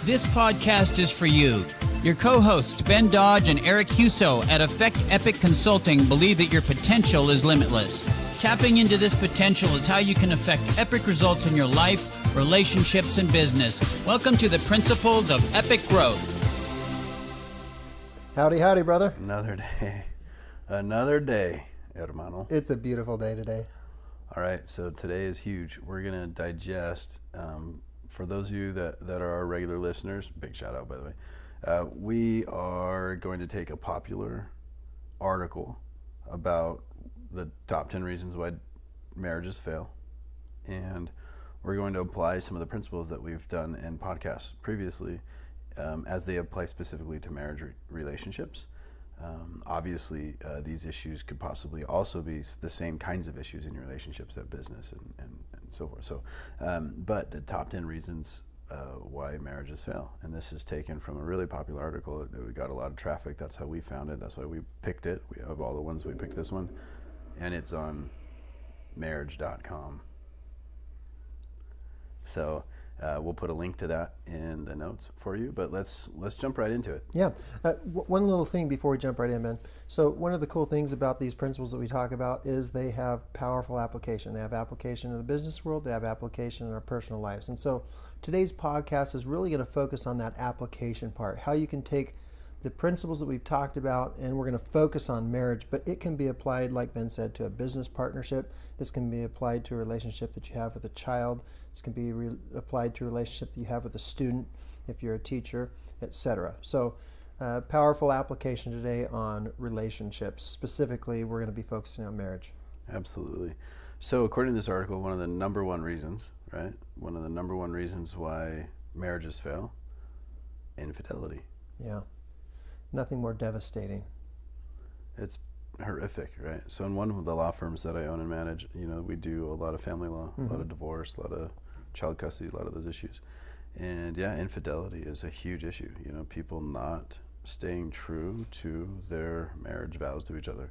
This podcast is for you. Your co-hosts, Ben Dodge and Eric Huso at Effect Epic Consulting, believe that your potential is limitless. Tapping into this potential is how you can affect epic results in your life, relationships, and business. Welcome to the Principles of Epic Growth. Howdy, howdy, brother. Another day, hermano. It's a beautiful day today. All right, so today is huge. We're going to digest, for those of you that are our regular listeners, big shout out, by the way, we are going to take a popular article about the top 10 reasons why marriages fail, and we're going to apply some of the principles that we've done in podcasts previously as they apply specifically to marriage relationships. Obviously, these issues could possibly also be the same kinds of issues in your relationships at business and so forth. So, but the top 10 reasons why marriages fail. And this is taken from a really popular article. It got a lot of traffic. That's how we found it. That's why we picked it. We have all the ones, we picked this one. And it's on marriage.com. So we'll put a link to that in the notes for you, but let's jump right into it. Yeah. One little thing before we jump right in, Ben. So one of the cool things about these principles that we talk about is they have powerful application. They have application in the business world. They have application in our personal lives. And so today's podcast is really going to focus on that application part, how you can take the principles that we've talked about, and we're going to focus on marriage, but it can be applied, like Ben said, to a business partnership. This can be applied to a relationship that you have with a child. This can be applied to a relationship that you have with a student, if you're a teacher, etc. So powerful application today on relationships. Specifically, we're going to be focusing on marriage. Absolutely. So according to this article, one of the number one reasons, right? One of the number one reasons why marriages fail, infidelity. Yeah. Nothing more devastating. It's horrific, right? So in one of the law firms that I own and manage, we do a lot of family law, a lot of divorce, a lot of child custody, a lot of those issues. And yeah, infidelity is a huge issue. People not staying true to their marriage vows to each other.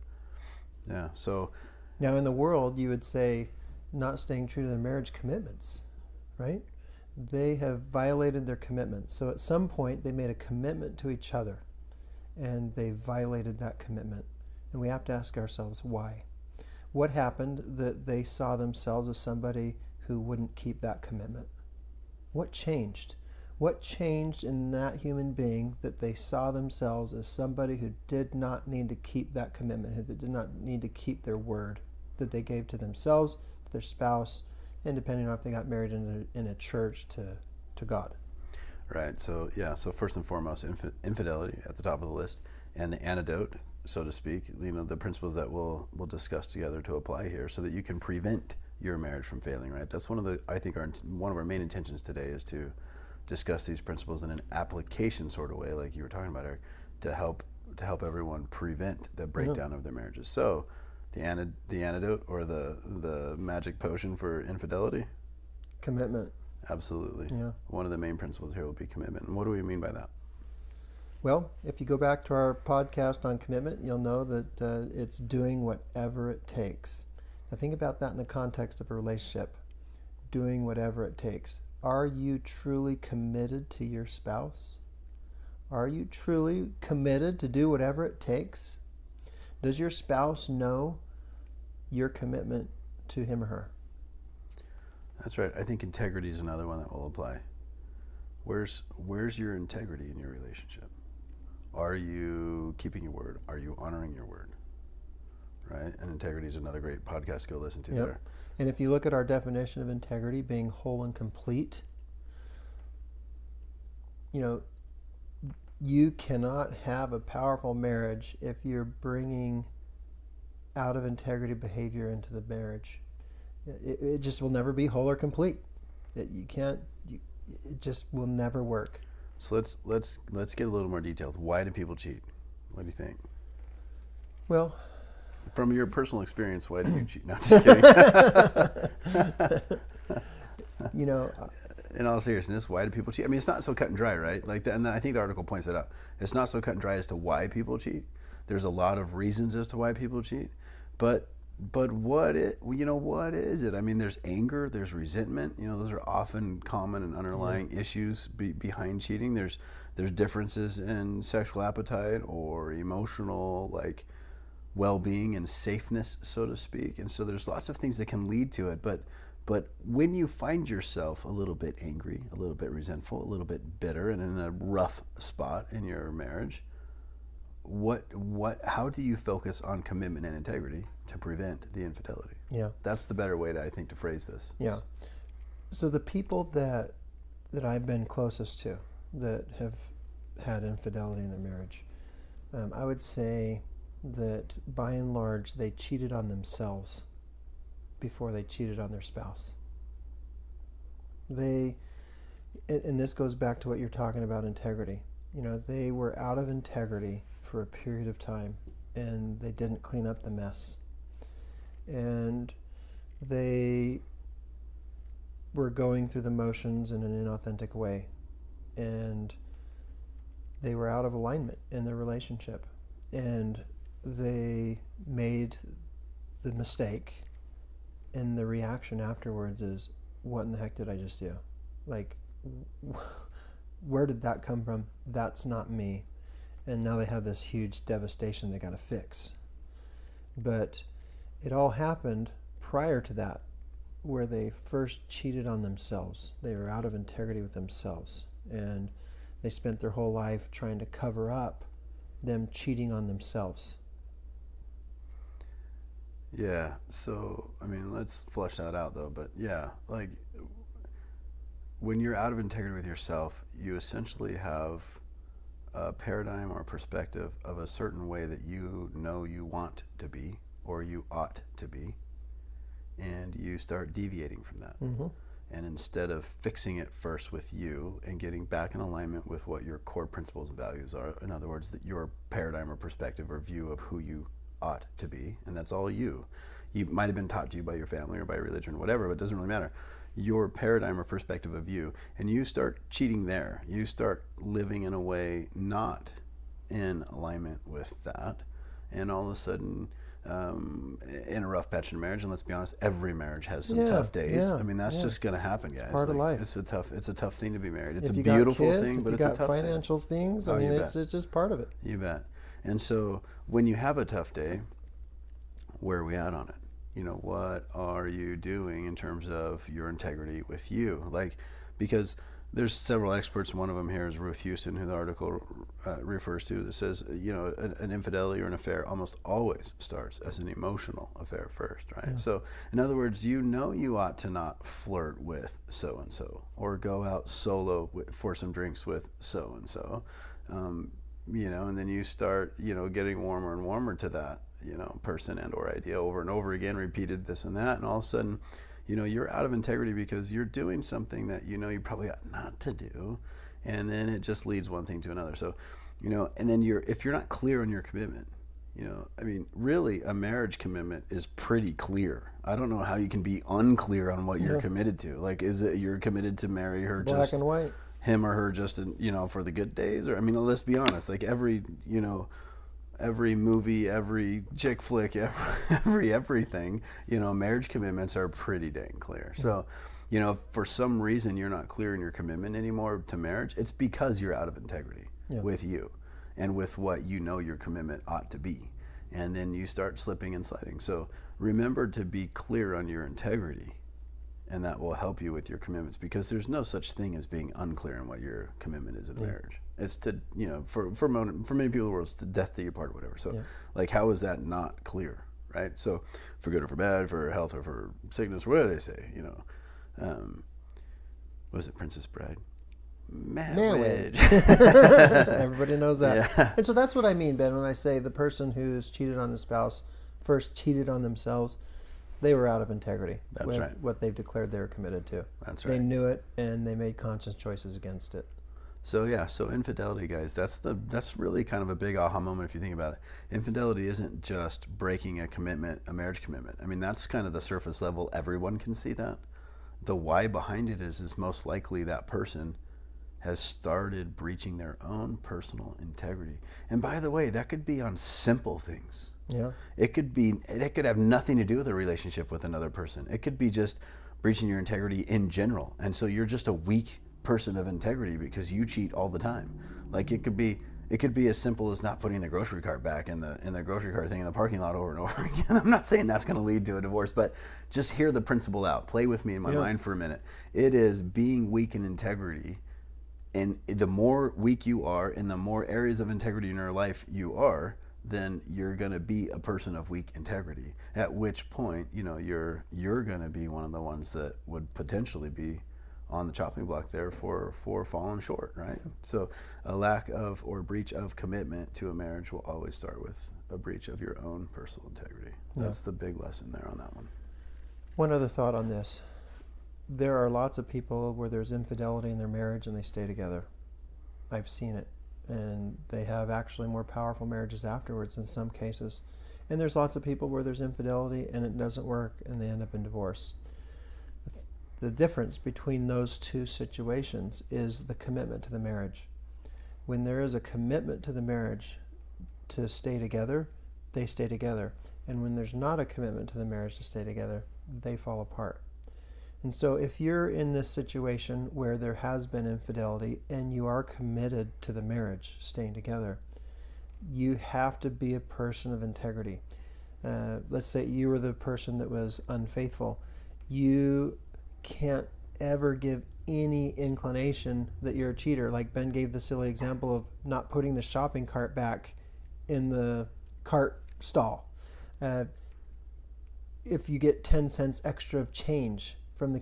Yeah, so. Now in the world, you would say not staying true to their marriage commitments, right? They have violated their commitments. So at some point, they made a commitment to each other, and they violated that commitment. And we have to ask ourselves why. What happened that they saw themselves as somebody who wouldn't keep that commitment? What changed? What changed in that human being that they saw themselves as somebody who did not need to keep that commitment, who did not need to keep their word that they gave to themselves, to their spouse, and depending on if they got married in a church to God? Right. So first and foremost, infidelity at the top of the list, and the antidote, so to speak, the principles that we'll discuss together to apply here so that you can prevent your marriage from failing, right? That's one of our main intentions today is to discuss these principles in an application sort of way, like you were talking about, Eric, to help everyone prevent the breakdown of their marriages. So the antidote or the magic potion for infidelity? Commitment. Absolutely. Yeah. One of the main principles here will be commitment. And what do we mean by that? Well, if you go back to our podcast on commitment, you'll know that it's doing whatever it takes. Now think about that in the context of a relationship. Doing whatever it takes. Are you truly committed to your spouse? Are you truly committed to do whatever it takes? Does your spouse know your commitment to him or her? That's right. I think integrity is another one that will apply. Where's your integrity in your relationship? Are you keeping your word? Are you honoring your word? Right? And integrity is another great podcast to go listen to there. And if you look at our definition of integrity being whole and complete, you cannot have a powerful marriage if you're bringing out of integrity behavior into the marriage. It just will never be whole or complete. It just will never work. So let's get a little more detailed. Why do people cheat? What do you think? Well, from your personal experience, why do you cheat? No, just kidding. In all seriousness, why do people cheat? I mean, it's not so cut and dry, right? And I think the article points that out. It's not so cut and dry as to why people cheat. There's a lot of reasons as to why people cheat, but But what is it? I mean, there's anger, there's resentment. Those are often common and underlying issues behind cheating. There's differences in sexual appetite or emotional well-being and safeness, so to speak. And so there's lots of things that can lead to it. But when you find yourself a little bit angry, a little bit resentful, a little bit bitter, and in a rough spot in your marriage, how do you focus on commitment and integrity to prevent the infidelity? Yeah. That's the better way to phrase this. Yeah. So the people that I've been closest to that have had infidelity in their marriage, I would say that by and large they cheated on themselves before they cheated on their spouse. And this goes back to what you're talking about, integrity. They were out of integrity for a period of time, and they didn't clean up the mess. And they were going through the motions in an inauthentic way. And they were out of alignment in their relationship. And they made the mistake, and the reaction afterwards is, what in the heck did I just do? Where did that come from? That's not me. And now they have this huge devastation they got to fix. But it all happened prior to that, where they first cheated on themselves. They were out of integrity with themselves. And they spent their whole life trying to cover up them cheating on themselves. Yeah, so, let's flesh that out though. But yeah, when you're out of integrity with yourself, you essentially have a paradigm or a perspective of a certain way that you want to be or you ought to be, and you start deviating from that. Mm-hmm. And instead of fixing it first with you and getting back in alignment with what your core principles and values are, in other words, that your paradigm or perspective or view of who you ought to be, and that's all you might have been taught to you by your family or by religion or whatever, but it doesn't really matter. Your paradigm or perspective of you, and you start cheating there. You start living in a way not in alignment with that, and all of a sudden, in a rough patch in marriage, and let's be honest, every marriage has some tough days. Yeah, That's just going to happen, guys. It's part of life. It's a tough thing to be married. It's if a you beautiful got kids, thing, but if it's you a got tough financial things, it's just part of it. You bet. And so when you have a tough day, where are we at on it? What are you doing in terms of your integrity with you? Because there's several experts. One of them here is Ruth Houston, who the article refers to, that says, an infidelity or an affair almost always starts as an emotional affair first, right? Yeah. So, in other words, you ought to not flirt with so-and-so or go out solo for some drinks with so-and-so, and then you start, getting warmer and warmer to that, person and or idea over and over again, repeated this and that, and all of a sudden, you're out of integrity because you're doing something that you probably ought not to do, and then it just leads one thing to another. So, and then if you're not clear on your commitment, really a marriage commitment is pretty clear. I don't know how you can be unclear on what you're committed to. Is it you're committed to marry her black and white, him or her just for the good days? Or let's be honest, every movie, every chick flick, everything, marriage commitments are pretty dang clear. So, for some reason you're not clear in your commitment anymore to marriage, it's because you're out of integrity with you and with what your commitment ought to be. And then you start slipping and sliding. So remember to be clear on your integrity, and that will help you with your commitments, because there's no such thing as being unclear on what your commitment is in marriage. It's to, for many people in the world, it's to death do you part, whatever. So, how is that not clear, right? So, for good or for bad, for health or for sickness, whatever they say, was it Princess Bride? Marriage. Everybody knows that. Yeah. And so that's what I mean, Ben, when I say the person who's cheated on his spouse first cheated on themselves. They were out of integrity with what they've declared they were committed to. That's right. They knew it, and they made conscious choices against it. So infidelity, guys, that's really kind of a big aha moment if you think about it. Infidelity isn't just breaking a commitment, a marriage commitment. That's kind of the surface level. Everyone can see that. The why behind it is most likely that person has started breaching their own personal integrity. And by the way, that could be on simple things. Yeah. It could have nothing to do with a relationship with another person. It could be just breaching your integrity in general. And so you're just a weak person of integrity because you cheat all the time. Like it could be as simple as not putting the grocery cart back in the grocery cart thing in the parking lot over and over again. I'm not saying that's going to lead to a divorce, but just hear the principle out. Play with me in my mind for a minute. It is being weak in integrity. And the more weak you are, and the more areas of integrity in your life you are, then you're going to be a person of weak integrity. At which point, you're going to be one of the ones that would potentially be on the chopping block there for falling short, right? So a lack of or breach of commitment to a marriage will always start with a breach of your own personal integrity. That's the big lesson there on that one. One other thought on this. There are lots of people where there's infidelity in their marriage and they stay together. I've seen it. And they have actually more powerful marriages afterwards in some cases. And there's lots of people where there's infidelity and it doesn't work and they end up in divorce. The difference between those two situations is the commitment to the marriage. When there is a commitment to the marriage to stay together, they stay together. And when there's not a commitment to the marriage to stay together, they fall apart. And so if you're in this situation where there has been infidelity and you are committed to the marriage, staying together, you have to be a person of integrity. Let's say you were the person that was unfaithful. You can't ever give any inclination that you're a cheater. Like Ben gave the silly example of not putting the shopping cart back in the cart stall. If you get 10 cents extra of change from the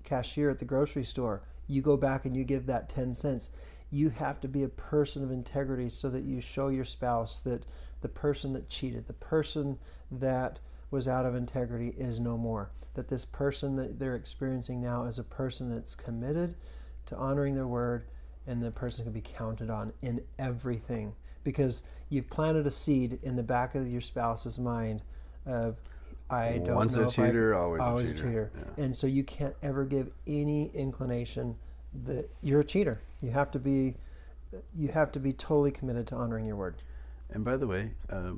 cashier at the grocery store, you go back and you give that 10 cents. You have to be a person of integrity so that you show your spouse that the person that cheated, the person that was out of integrity is no more. That this person that they're experiencing now is a person that's committed to honoring their word, and the person can be counted on in everything. Because you've planted a seed in the back of your spouse's mind of, I don't know. Once a cheater, always a cheater. Yeah. And so you can't ever give any inclination that you're a cheater. You have to be totally committed to honoring your word. And by the way,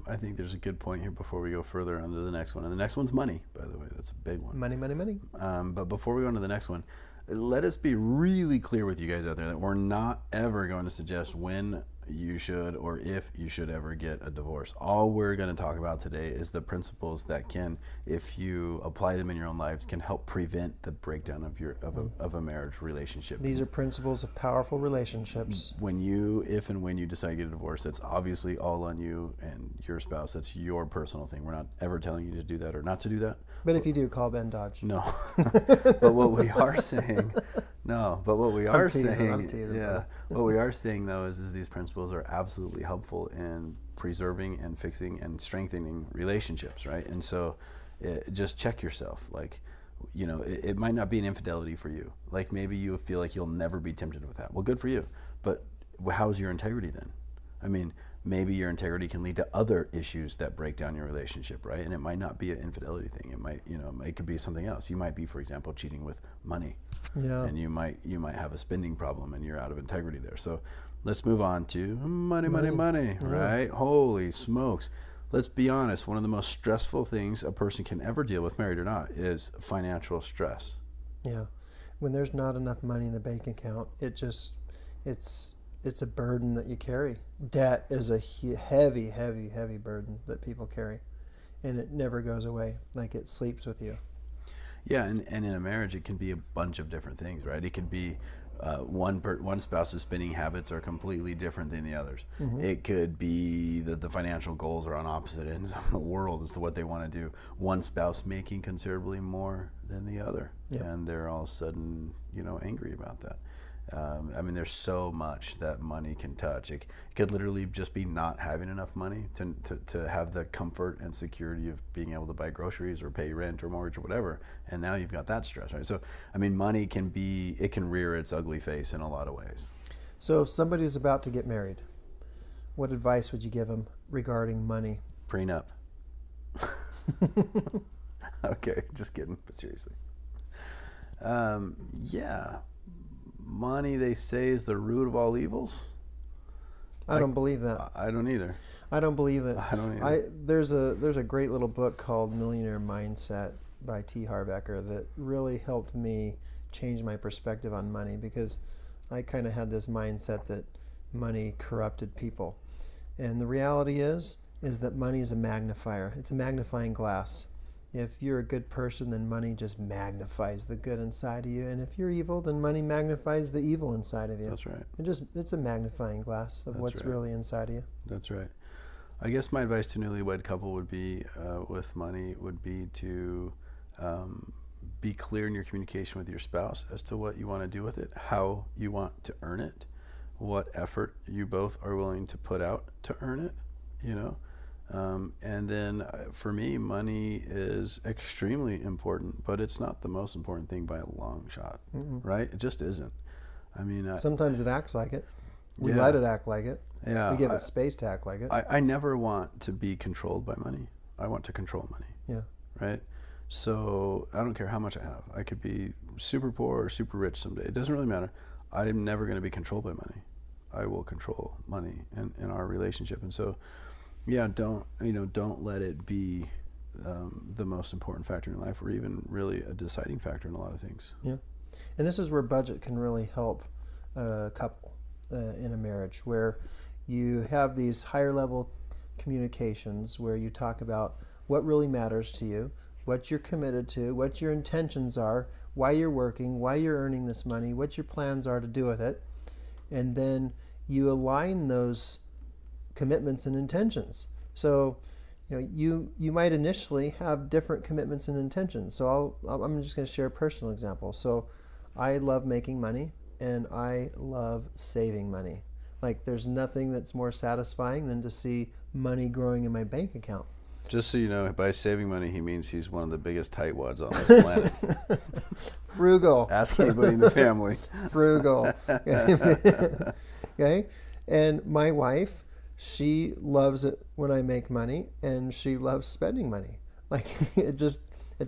I think there's a good point here before we go further on to the next one. And the next one's money, by the way. That's a big one. Money. But before we go on to the next one, let us be really clear with you guys out there that we're not ever going to suggest when you should or if you should ever get a divorce. All we're going to talk about today is the principles that can, if you apply them in your own lives, can help prevent the breakdown of a marriage relationship. These are principles of powerful relationships. If and when you decide to get a divorce, that's obviously all on you and your spouse. That's your personal thing. We're not ever telling you to do that or not to do that. But if you do, call Ben Dodge. No. But what we are saying, what we are saying though is these principles are absolutely helpful in preserving and fixing and strengthening relationships, right? And so just check yourself. Like, it might not be an infidelity for you. Like maybe you feel like you'll never be tempted with that. Well, good for you. But how's your integrity then? I mean, maybe your integrity can lead to other issues that break down your relationship, right? And it might not be an infidelity thing. It might, it could be something else. You might be, for example, cheating with money. Yeah. And you might have a spending problem and you're out of integrity there. So let's move on to money, right? Holy smokes. Let's be honest. One of the most stressful things a person can ever deal with, married or not, is financial stress. Yeah. When there's not enough money in the bank account, it's a burden that you carry. Debt is a heavy, heavy, heavy burden that people carry, and it never goes away. Like it sleeps with you. Yeah, and in a marriage, it can be a bunch of different things, right? It could be one spouse's spending habits are completely different than the others. Mm-hmm. It could be that the financial goals are on opposite ends of the world as to what they want to do. One spouse making considerably more than the other, and they're all of a sudden, angry about that. There's so much that money can touch. It could literally just be not having enough money to have the comfort and security of being able to buy groceries or pay rent or mortgage or whatever. And now you've got that stress, right? So, money can rear its ugly face in a lot of ways. So if somebody's about to get married, what advice would you give them regarding money? Prenup. Okay, just kidding, but seriously. money, they say, is the root of all evils. I don't believe that. I don't either. I don't believe that. I don't either. There's a great little book called Millionaire Mindset by T. Harv Eker that really helped me change my perspective on money, because I kind of had this mindset that money corrupted people. And the reality is that money is a magnifier. It's a magnifying glass. If you're a good person, then money just magnifies the good inside of you. And if you're evil, then money magnifies the evil inside of you. That's right. It's a magnifying glass of what's really inside of you. That's right. I guess my advice to newlywed couple would be, with money, would be to be clear in your communication with your spouse as to what you want to do with it, how you want to earn it, what effort you both are willing to put out to earn it, you know. And then for me, money is extremely important, but it's not the most important thing by a long shot, right? It just isn't. I mean, sometimes it acts like it. We let it act like it. Yeah, we give it space to act like it. I never want to be controlled by money. I want to control money. Yeah. Right? So I don't care how much I have. I could be super poor or super rich someday. It doesn't really matter. I'm never going to be controlled by money. I will control money in our relationship. And so, yeah, don't let it be the most important factor in life, or even really a deciding factor in a lot of things. Yeah. And this is where budget can really help a couple in a marriage, where you have these higher level communications where you talk about what really matters to you, what you're committed to, what your intentions are, why you're working, why you're earning this money, what your plans are to do with it. And then you align those commitments and intentions. So, you might initially have different commitments and intentions. So I'm just going to share a personal example. So I love making money and I love saving money. Like, there's nothing that's more satisfying than to see money growing in my bank account. Just so you know, by saving money, he means he's one of the biggest tightwads on this planet. Frugal. Ask anybody in the family. Frugal. Okay? And my wife, she loves it when I make money, and she loves spending money. Like, it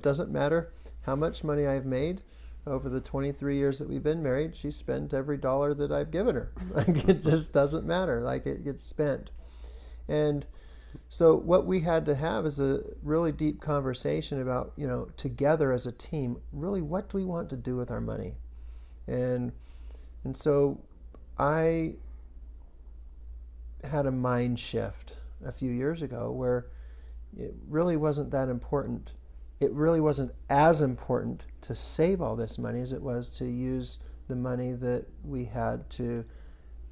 doesn't matter how much money I've made over the 23 years that we've been married. She spent every dollar that I've given her. Like, it just doesn't matter. Like, it gets spent. And so what we had to have is a really deep conversation about, together as a team, really, what do we want to do with our money? And so I had a mind shift a few years ago where it really wasn't that important. It really wasn't as important to save all this money as it was to use the money that we had to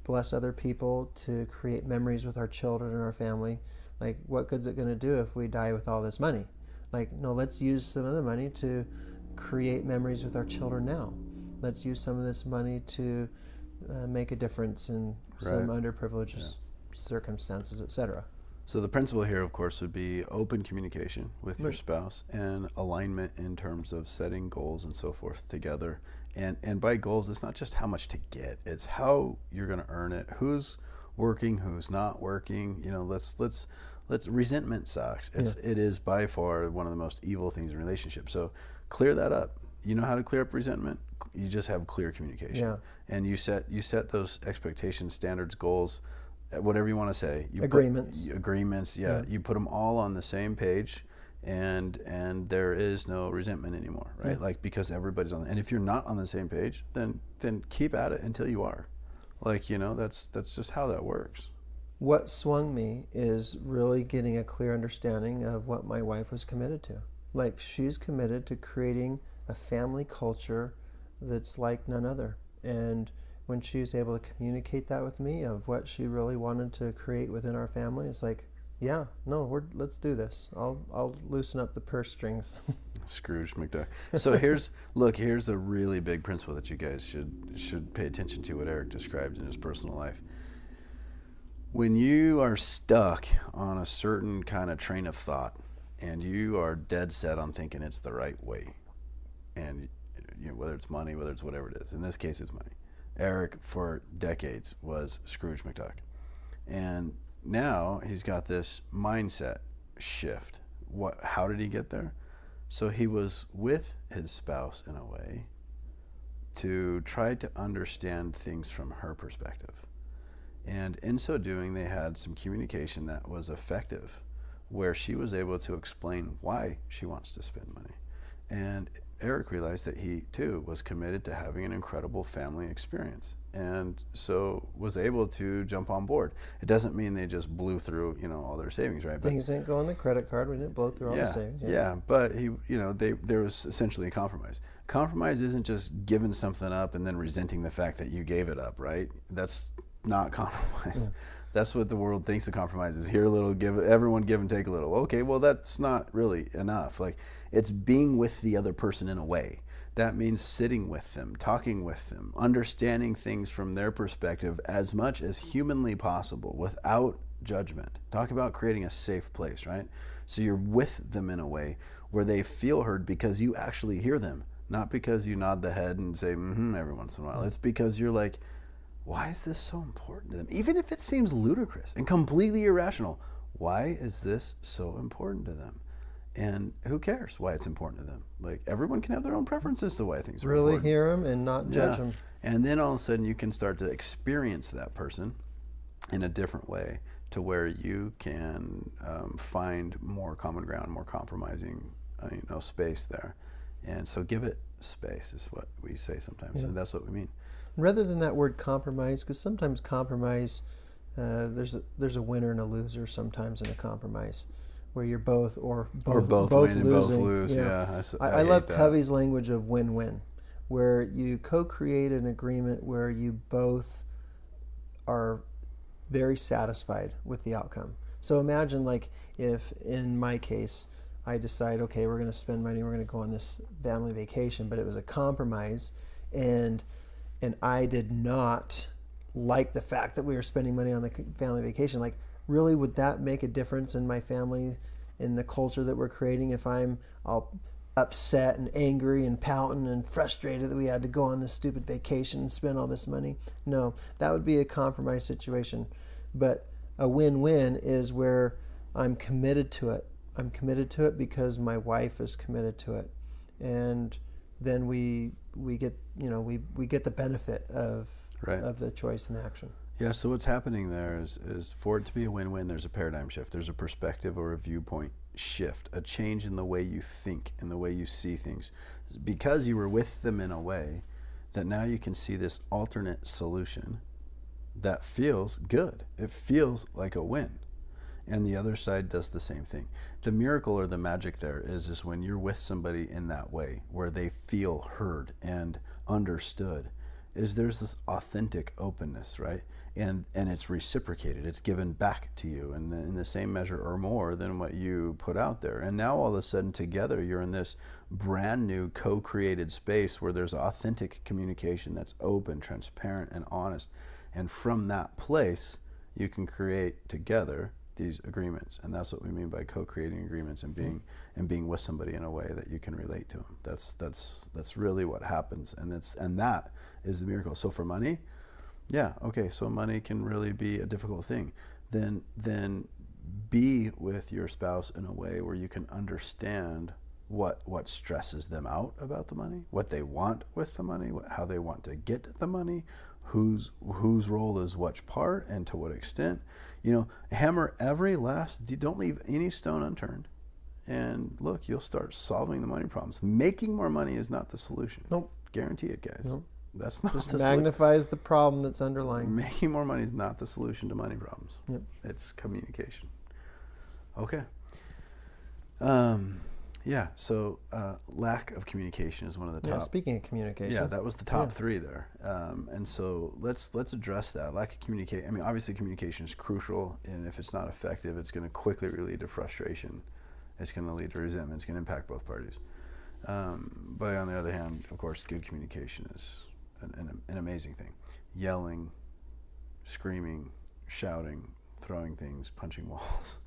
bless other people, to create memories with our children and our family. Like, what good is it going to do if we die with all this money? Like, no, let's use some of the money to create memories with our children now. Let's use some of this money to make a difference in some underprivileged circumstances, etc. So the principle here, of course, would be open communication with your spouse and alignment in terms of setting goals and so forth together. And by goals, it's not just how much to get; it's how you're going to earn it. Who's working, who's not working? Let's resentment sucks. It is by far one of the most evil things in relationships. So clear that up. You know how to clear up resentment? You just have clear communication. Yeah. And you set those expectations, standards, goals, whatever you want to say. Agreements. Yeah. You put them all on the same page, and there is no resentment anymore, right? Yeah. Like, because everybody's on. And if you're not on the same page, then keep at it until you are. Like, that's just how that works. What swung me is really getting a clear understanding of what my wife was committed to. Like, she's committed to creating a family culture that's like none other. And when she was able to communicate that with me of what she really wanted to create within our family, it's like, yeah, no, let's do this. I'll loosen up the purse strings. Scrooge McDuck. So here's a really big principle that you guys should pay attention to, what Eric described in his personal life. When you are stuck on a certain kind of train of thought and you are dead set on thinking it's the right way, and whether it's money, whether it's whatever it is, in this case it's money. Eric, for decades, was Scrooge McDuck. And now he's got this mindset shift. How did he get there? So he was with his spouse, in a way, to try to understand things from her perspective. And in so doing, they had some communication that was effective, where she was able to explain why she wants to spend money. And Eric realized that he too was committed to having an incredible family experience, and so was able to jump on board. It doesn't mean they just blew through, all their savings, right? Things didn't go on the credit card. We didn't blow through all the savings. Yeah, but there was essentially a compromise. Compromise isn't just giving something up and then resenting the fact that you gave it up, right? That's not compromise. Yeah. That's what the world thinks of compromise is. Here a little, everyone give and take a little. Okay, well that's not really enough. Like, it's being with the other person in a way. That means sitting with them, talking with them, understanding things from their perspective as much as humanly possible without judgment. Talk about creating a safe place, right? So you're with them in a way where they feel heard because you actually hear them, not because you nod the head and say, every once in a while. It's because you're like, why is this so important to them? Even if it seems ludicrous and completely irrational, why is this so important to them? And who cares why it's important to them? Like, everyone can have their own preferences to why things are important. Really hear them and not judge them. And then all of a sudden you can start to experience that person in a different way, to where you can find more common ground, more compromising space there. And so give it space is what we say sometimes. And that's what we mean. Rather than that word compromise, because sometimes compromise, there's a winner and a loser sometimes in a compromise, where you're both both win and both lose. Yeah, I love Covey's language of win-win, where you co-create an agreement where you both are very satisfied with the outcome. So imagine, like, if in my case I decide, okay, we're going to spend money, we're going to go on this family vacation, but it was a compromise, and I did not like the fact that we were spending money on the family vacation. Like, really, would that make a difference in my family, in the culture that we're creating, if I'm all upset and angry and pouting and frustrated that we had to go on this stupid vacation and spend all this money? No, that would be a compromise situation. But a win-win is where I'm committed to it. I'm committed to it because my wife is committed to it. And then we get we get the benefit of the choice and the action. Yeah, so what's happening there is for it to be a win-win, there's a paradigm shift. There's a perspective or a viewpoint shift, a change in the way you think and the way you see things. Because you were with them in a way that now you can see this alternate solution that feels good. It feels like a win. And the other side does the same thing. The miracle or the magic there is when you're with somebody in that way, where they feel heard and understood, is there's this authentic openness, right? And it's reciprocated. It's given back to you in the same measure or more than what you put out there. And now all of a sudden together you're in this brand new co-created space where there's authentic communication that's open, transparent, and honest. And from that place, you can create together these agreements, and that's what we mean by co-creating agreements and being with somebody in a way that you can relate to them. That's really what happens, and that is the miracle. So for money, so money can really be a difficult thing. Then be with your spouse in a way where you can understand what stresses them out about the money, what they want with the money, how they want to get the money, whose role is which part and to what extent. Hammer every last, don't leave any stone unturned. And look, you'll start solving the money problems. Making more money is not the solution. Nope. Guarantee it, guys. Nope. That's not just the magnifies the problem that's underlying. Making more money is not the solution to money problems. Yep. It's communication. Okay. So lack of communication is one of the top. Yeah, speaking of communication. Yeah, that was the top three there. And so let's address that. Lack of communication. I mean, obviously communication is crucial, and if it's not effective, it's going to quickly lead to frustration. It's going to lead to resentment. It's going to impact both parties. But on the other hand, of course, good communication is an amazing thing. Yelling, screaming, shouting, throwing things, punching walls.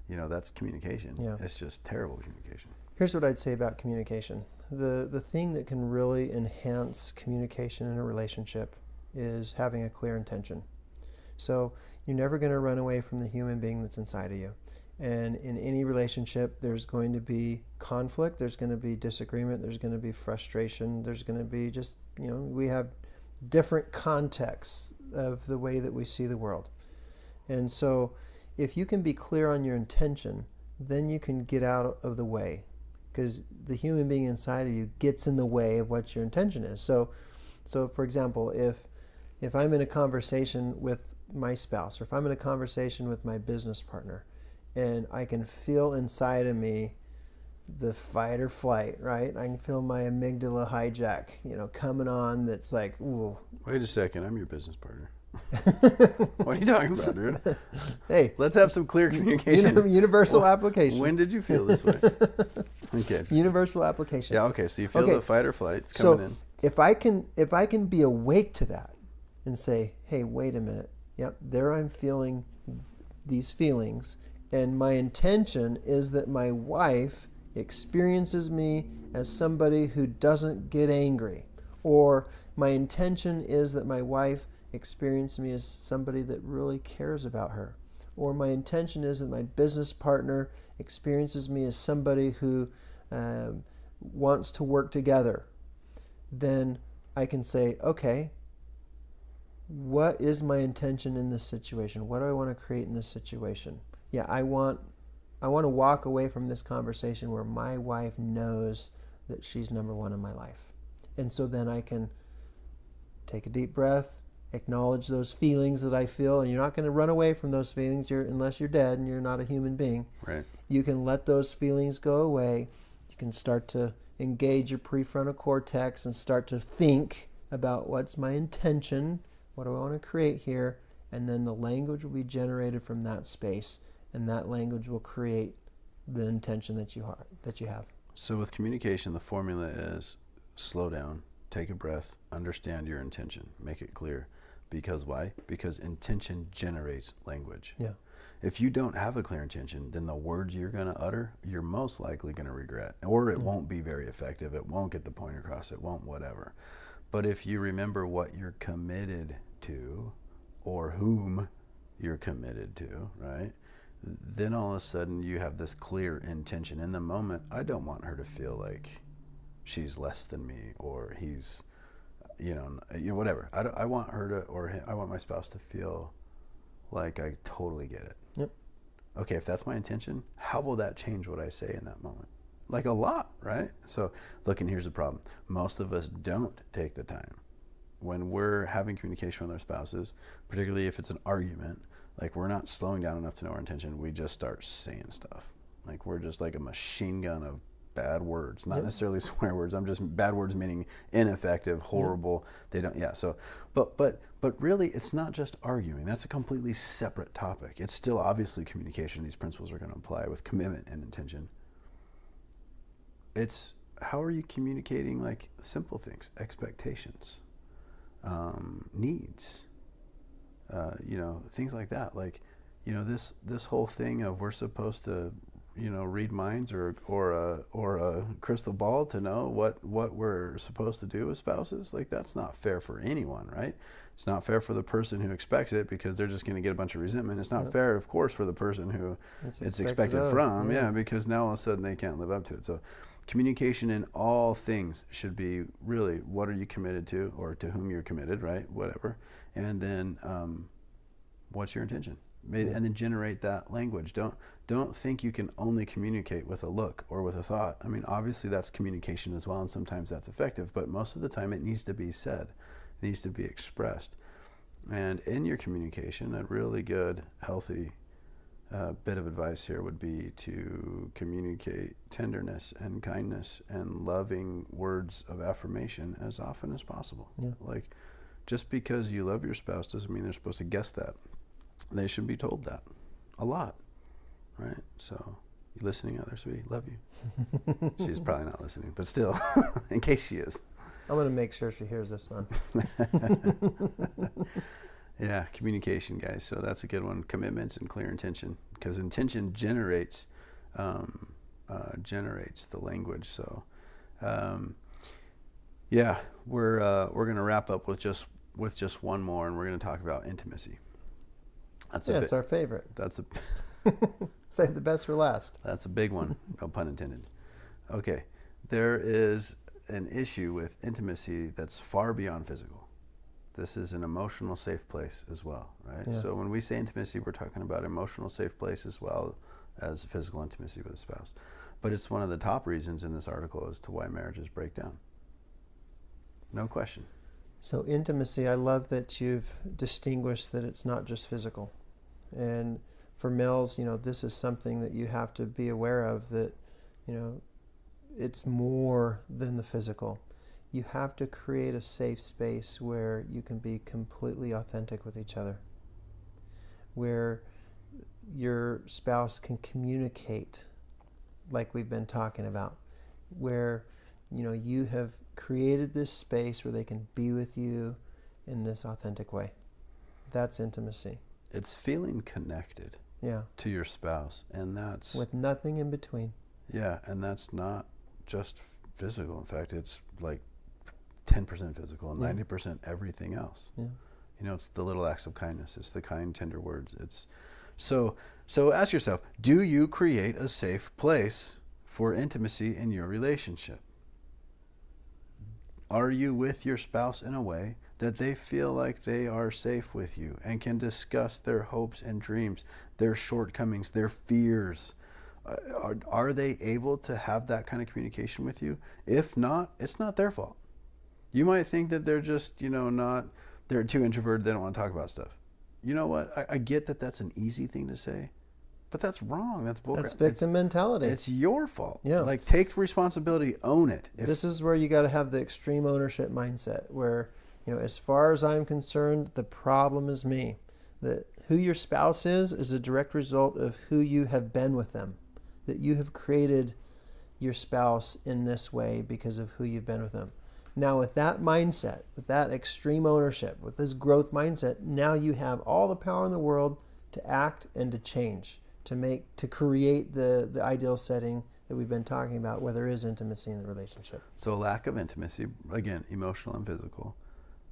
That's communication. Yeah. It's just terrible communication. Here's what I'd say about communication. The thing that can really enhance communication in a relationship is having a clear intention. So you're never going to run away from the human being that's inside of you. And in any relationship, there's going to be conflict, there's going to be disagreement, there's going to be frustration, there's going to be just We have different contexts of the way that we see the world. And so if you can be clear on your intention, then you can get out of the way, because the human being inside of you gets in the way of what your intention is. So for example, if I'm in a conversation with my spouse, or if I'm in a conversation with my business partner, and I can feel inside of me the fight or flight, right? I can feel my amygdala hijack, coming on. That's like, ooh. Wait a second, I'm your business partner. What are you talking about, dude? Hey, let's have some clear communication. Universal application. When did you feel this way? Okay. Universal application. Yeah. Okay. So you feel the fight or flight. It's coming in. If I can be awake to that and say, hey, wait a minute. Yep, there I'm feeling these feelings, and my intention is that my wife experiences me as somebody who doesn't get angry, or my intention is that my wife experiences me as somebody that really cares about her, or my intention is that my business partner experiences me as somebody who wants to work together, then I can say, okay, what is my intention in this situation? What do I want to create in this situation? Yeah, I want to walk away from this conversation where my wife knows that she's number one in my life. And so then I can take a deep breath, acknowledge those feelings that I feel, and you're not going to run away from those feelings unless you're dead and you're not a human being. Right. You can let those feelings go away. You can start to engage your prefrontal cortex and start to think about what's my intention, what do I want to create here, and then the language will be generated from that space, and that language will create the intention that you have. So with communication, the formula is slow down, take a breath, understand your intention, make it clear. Because why? Because intention generates language. Yeah. If you don't have a clear intention, then the words you're going to utter, you're most likely going to regret, or it won't be very effective. It won't get the point across. It won't whatever. But if you remember what you're committed to, or whom you're committed to, right? Then all of a sudden you have this clear intention. In the moment, I don't want her to feel like she's less than me, or he's, whatever. I want her to, or I want my spouse to feel like I totally get it. Yep. Okay, if that's my intention, how will that change what I say in that moment? Like a lot, right? So, look, and here's the problem. Most of us don't take the time. When we're having communication with our spouses, particularly if it's an argument, like we're not slowing down enough to know our intention, we just start saying stuff. Like we're just like a machine gun of bad words, not necessarily swear words. I'm just bad words meaning ineffective, horrible. They don't. Yeah. So, but really, it's not just arguing. That's a completely separate topic. It's still obviously communication. These principles are going to apply with commitment and intention. It's how are you communicating like simple things, expectations, needs, things like that. Like, this whole thing of we're supposed to read minds or a crystal ball to know what we're supposed to do as spouses. Like that's not fair for anyone, right? It's not fair for the person who expects it because they're just going to get a bunch of resentment. It's not fair, of course, for the person who it's expected from, because now all of a sudden they can't live up to it. So communication in all things should be really what are you committed to, or to whom you're committed, right? Whatever. And then what's your intention? And then generate that language. Don't think you can only communicate with a look or with a thought. I mean, obviously that's communication as well, and sometimes that's effective, but most of the time it needs to be said. It needs to be expressed. And in your communication, a really good, healthy bit of advice here would be to communicate tenderness and kindness and loving words of affirmation as often as possible. Yeah. Like, just because you love your spouse doesn't mean they're supposed to guess that. They should be told that a lot, right? So, you listening out there, sweetie? Love you. She's probably not listening, but still, in case she is. I'm going to make sure she hears this one. Yeah, communication, guys. So that's a good one. Commitments and clear intention, because intention generates the language. So, yeah, we're going to wrap up with just one more, and we're going to talk about intimacy. It's our favorite. Save the best for last. That's a big one. No pun intended. Okay, there is an issue with intimacy that's far beyond physical. This is an emotional safe place as well, right? Yeah. So when we say intimacy, we're talking about emotional safe place as well as physical intimacy with a spouse. But it's one of the top reasons in this article as to why marriages break down. No question. So intimacy, I love that you've distinguished that it's not just physical. And for males, this is something that you have to be aware of, that, it's more than the physical. You have to create a safe space where you can be completely authentic with each other, where your spouse can communicate like we've been talking about, where you have created this space where they can be with you in this authentic way. That's intimacy. It's feeling connected to your spouse, and that's with nothing in between. Yeah, and that's not just physical. In fact, it's like 10% physical and 90% everything else. Yeah. It's the little acts of kindness. It's the kind, tender words. It's so ask yourself, do you create a safe place for intimacy in your relationship? Are you with your spouse in a way that they feel like they are safe with you and can discuss their hopes and dreams, their shortcomings, their fears? Are they able to have that kind of communication with you? If not, it's not their fault. You might think that they're just, they're too introverted, they don't want to talk about stuff. You know what? I get that that's an easy thing to say, but that's wrong. That's bullcrap. That's victim mentality. It's your fault. Yeah. Like, take responsibility, own it. This is where you got to have the extreme ownership mindset, where, as far as I'm concerned, the problem is me. That who your spouse is a direct result of who you have been with them. That you have created your spouse in this way because of who you've been with them. Now, with that mindset, with that extreme ownership, with this growth mindset, now you have all the power in the world to act and to change, to create the ideal setting that we've been talking about, where there is intimacy in the relationship. So lack of intimacy, again, emotional and physical.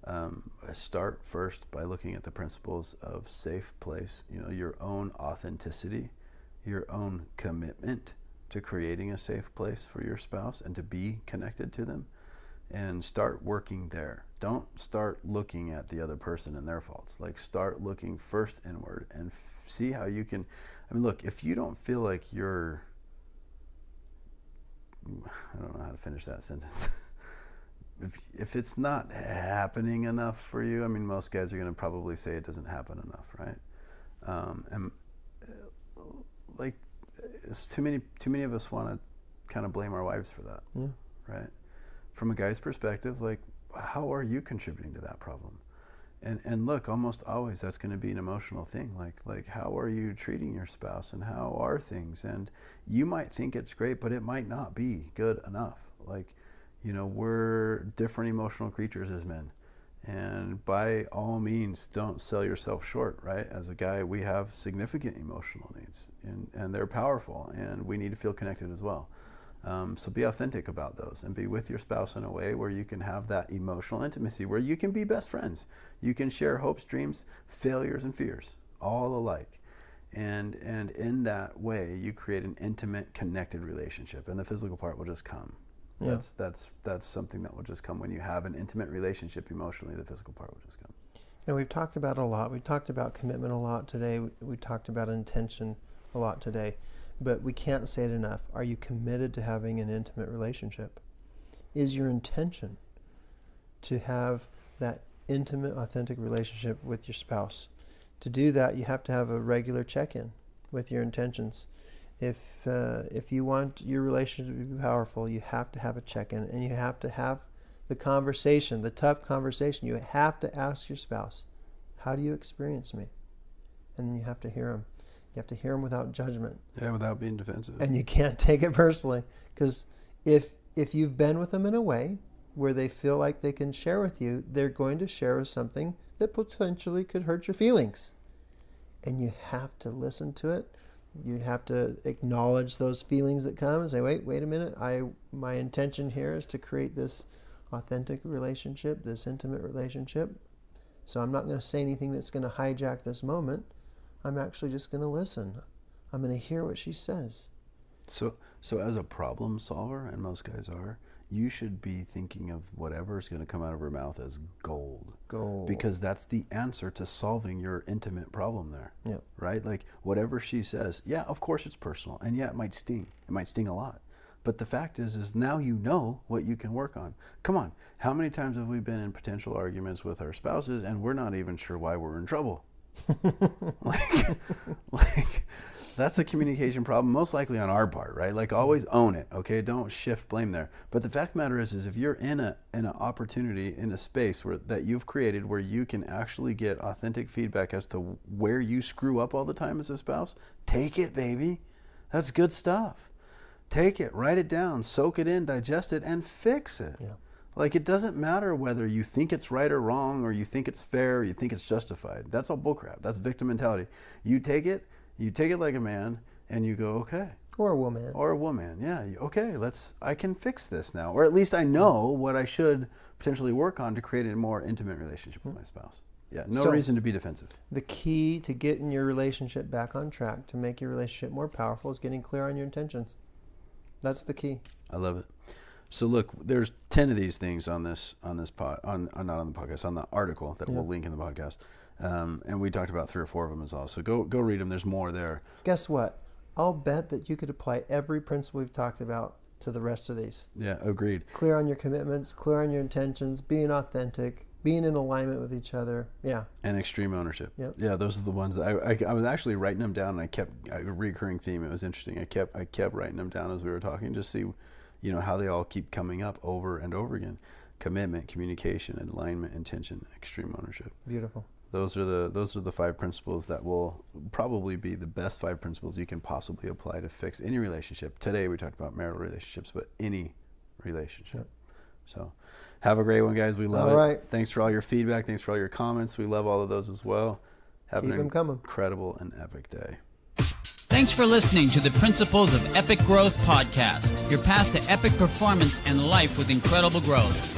I start first by looking at the principles of safe place, your own authenticity, your own commitment to creating a safe place for your spouse and to be connected to them, and start working there. Don't start looking at the other person and their faults. Like, start looking first inward and see how you can. Look, if you don't feel like I don't know how to finish that sentence. If it's not happening enough for you, most guys are going to probably say it doesn't happen enough, right? Like, it's too many of us want to kind of blame our wives for that, right? From a guy's perspective, like, how are you contributing to that problem? And look, almost always that's going to be an emotional thing. Like how are you treating your spouse, and how are things? And you might think it's great, but it might not be good enough. Like, we're different emotional creatures as men. And by all means, don't sell yourself short, right? As a guy, we have significant emotional needs, and they're powerful, and we need to feel connected as well. So be authentic about those, and be with your spouse in a way where you can have that emotional intimacy, where you can be best friends. You can share hopes, dreams, failures, and fears, all alike. And in that way, you create an intimate, connected relationship, and the physical part will just come. Yeah. That's something that will just come when you have an intimate relationship emotionally. The physical part will just come. And we've talked about it a lot. We've talked about commitment a lot today. We talked about intention a lot today. But we can't say it enough. Are you committed to having an intimate relationship? Is your intention to have that intimate, authentic relationship with your spouse? To do that, you have to have a regular check-in with your intentions. If you want your relationship to be powerful, you have to have a check-in, and you have to have the conversation, the tough conversation. You have to ask your spouse, how do you experience me? And then you have to hear him. You have to hear them without judgment. Yeah, without being defensive. And you can't take it personally. Because if you've been with them in a way where they feel like they can share with you, they're going to share something that potentially could hurt your feelings. And you have to listen to it. You have to acknowledge those feelings that come and say, wait a minute. My intention here is to create this authentic relationship, this intimate relationship. So I'm not going to say anything that's going to hijack this moment. I'm actually just going to listen. I'm going to hear what she says. So as a problem solver, and most guys are, you should be thinking of whatever is going to come out of her mouth as gold. Gold. Because that's the answer to solving your intimate problem there. Yeah. Right? Like whatever she says, yeah, of course it's personal. And yeah, it might sting. It might sting a lot. But the fact is now you know what you can work on. Come on. How many times have we been in potential arguments with our spouses and we're not even sure why we're in trouble? like that's a communication problem, most likely on our part, right? Like always own it, okay? Don't shift blame there. But the fact of the matter is if you're in an opportunity, in a space that you've created where you can actually get authentic feedback as to where you screw up all the time as a spouse, take it, baby. That's good stuff. Take it, write it down, soak it in, digest it, and fix it. Yeah. Like it doesn't matter whether you think it's right or wrong, or you think it's fair, or you think it's justified. That's all bullcrap. That's victim mentality. You take it like a man, and you go, okay. Or a woman. Or a woman, yeah. Okay, I can fix this now. Or at least I know what I should potentially work on to create a more intimate relationship with my spouse. Yeah, no reason to be defensive. The key to getting your relationship back on track, to make your relationship more powerful, is getting clear on your intentions. That's the key. I love it. So look, there's 10 of these things on this not on the podcast, on the article that we'll link in the podcast. And we talked about 3 or 4 of them as well. So go read them. There's more there. Guess what? I'll bet that you could apply every principle we've talked about to the rest of these. Yeah, agreed. Clear on your commitments, clear on your intentions, being authentic, being in alignment with each other. Yeah. And extreme ownership. Yep. Yeah, those are the ones that I was actually writing them down, and I kept a recurring theme. It was interesting. I kept writing them down as we were talking, just see, how they all keep coming up over and over again. Commitment, communication, alignment, intention, extreme ownership. Beautiful. Those are the 5 principles that will probably be the best 5 principles you can possibly apply to fix any relationship. Today we talked about marital relationships, but any relationship. Yep. So have a great one, guys. We love it. Right. Thanks for all your feedback. Thanks for all your comments. We love all of those as well. Have Keep an them coming. Incredible and epic day. Thanks for listening to the Principles of Epic Growth podcast, your path to epic performance and life with incredible growth.